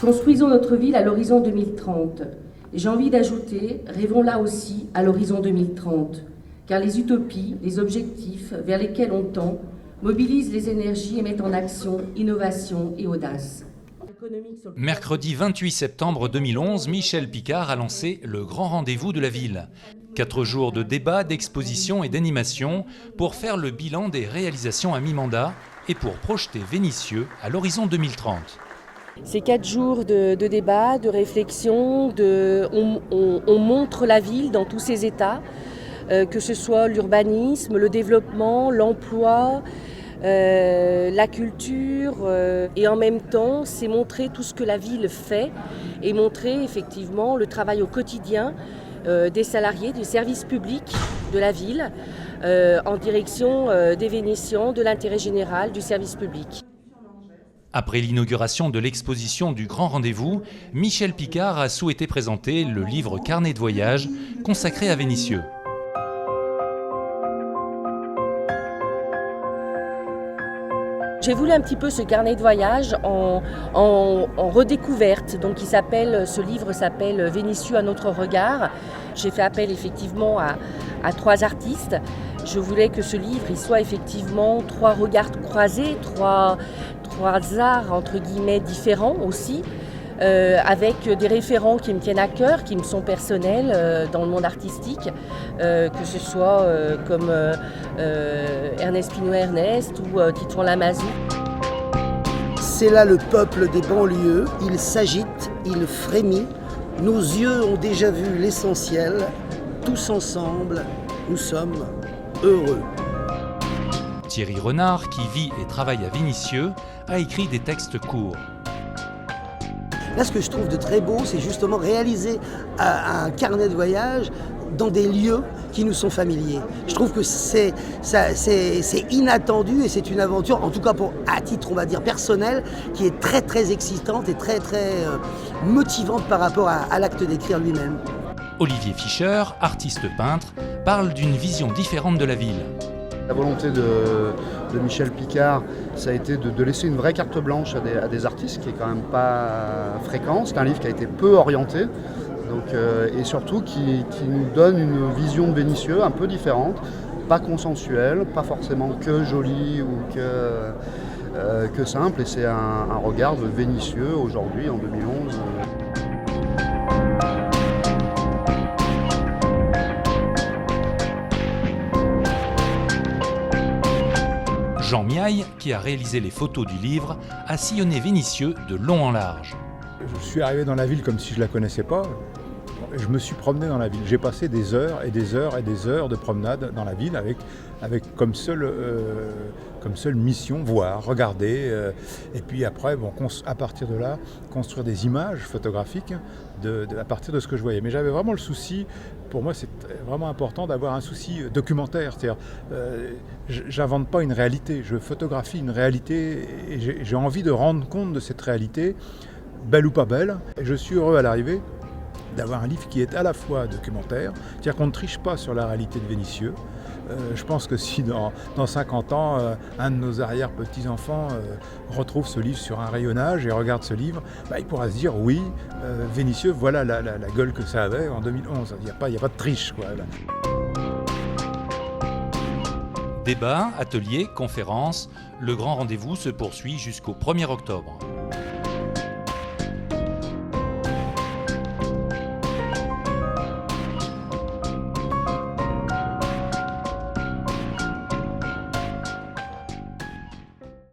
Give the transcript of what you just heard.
Construisons notre ville à l'horizon 2030. Et j'ai envie d'ajouter, rêvons là aussi à l'horizon 2030. Car les utopies, les objectifs vers lesquels on tend, mobilisent les énergies et mettent en action innovation et audace. Mercredi 28 septembre 2011, Michel Picard a lancé le grand rendez-vous de la ville. 4 jours de débats, d'expositions et d'animations pour faire le bilan des réalisations à mi-mandat et pour projeter Vénissieux à l'horizon 2030. Ces 4 jours de débat, de réflexion, on montre la ville dans tous ses états, que ce soit l'urbanisme, le développement, l'emploi, la culture, et en même temps, c'est montrer tout ce que la ville fait et montrer effectivement le travail au quotidien des salariés, du service public de la ville, en direction des Vénitiens, de l'intérêt général, du service public. Après l'inauguration de l'exposition du Grand Rendez-vous, Michel Picard a souhaité présenter le livre Carnet de voyage consacré à Vénissieux. J'ai voulu un petit peu ce carnet de voyage en redécouverte. Donc ce livre s'appelle Vénissieux à notre regard. J'ai fait appel effectivement à 3 artistes. Je voulais que ce livre il soit effectivement 3 regards croisés, 3 arts entre guillemets différents aussi, avec des référents qui me tiennent à cœur, qui me sont personnels dans le monde artistique, que ce soit comme Ernest Pinault-Ernest ou Titouan Lamazou. C'est là le peuple des banlieues, il s'agite, il frémit, nos yeux ont déjà vu l'essentiel, tous ensemble, nous sommes heureux. Thierry Renard, qui vit et travaille à Vénissieux, a écrit des textes courts. Là, ce que je trouve de très beau, c'est justement réaliser un carnet de voyage dans des lieux qui nous sont familiers. Je trouve que c'est inattendu et c'est une aventure, en tout cas à titre, on va dire, personnel, qui est très très excitante et très très motivante par rapport à l'acte d'écrire lui-même. Olivier Fischer, artiste peintre, parle d'une vision différente de la ville. La volonté de Michel Picard, ça a été de laisser une vraie carte blanche à des artistes, qui est quand même pas fréquent. C'est un livre qui a été peu orienté, donc, et surtout qui nous donne une vision de Vénissieux un peu différente, pas consensuelle, pas forcément que jolie ou que simple. Et c'est un regard de Vénissieux aujourd'hui, en 2011. Jean Miaille, qui a réalisé les photos du livre, a sillonné Vénissieux de long en large. Je suis arrivé dans la ville comme si je ne la connaissais pas. Je me suis promené dans la ville. J'ai passé des heures et des heures et des heures de promenade dans la ville avec comme seule mission, voir, regarder. Et puis après, à partir de là, construire des images photographiques à partir de ce que je voyais. Mais j'avais vraiment le souci, pour moi c'est vraiment important d'avoir un souci documentaire. C'est-à-dire, j'invente pas une réalité, je photographie une réalité et j'ai envie de rendre compte de cette réalité, belle ou pas belle. Et je suis heureux à l'arrivée d'avoir un livre qui est à la fois documentaire, c'est-à-dire qu'on ne triche pas sur la réalité de Vénissieux. Je pense que si dans 50 ans, un de nos arrière-petits-enfants retrouve ce livre sur un rayonnage et regarde ce livre, il pourra se dire oui, Vénissieux, voilà la gueule que ça avait en 2011. Il n'y a pas de triche, quoi. Débats, ateliers, conférences, le grand rendez-vous se poursuit jusqu'au 1er octobre.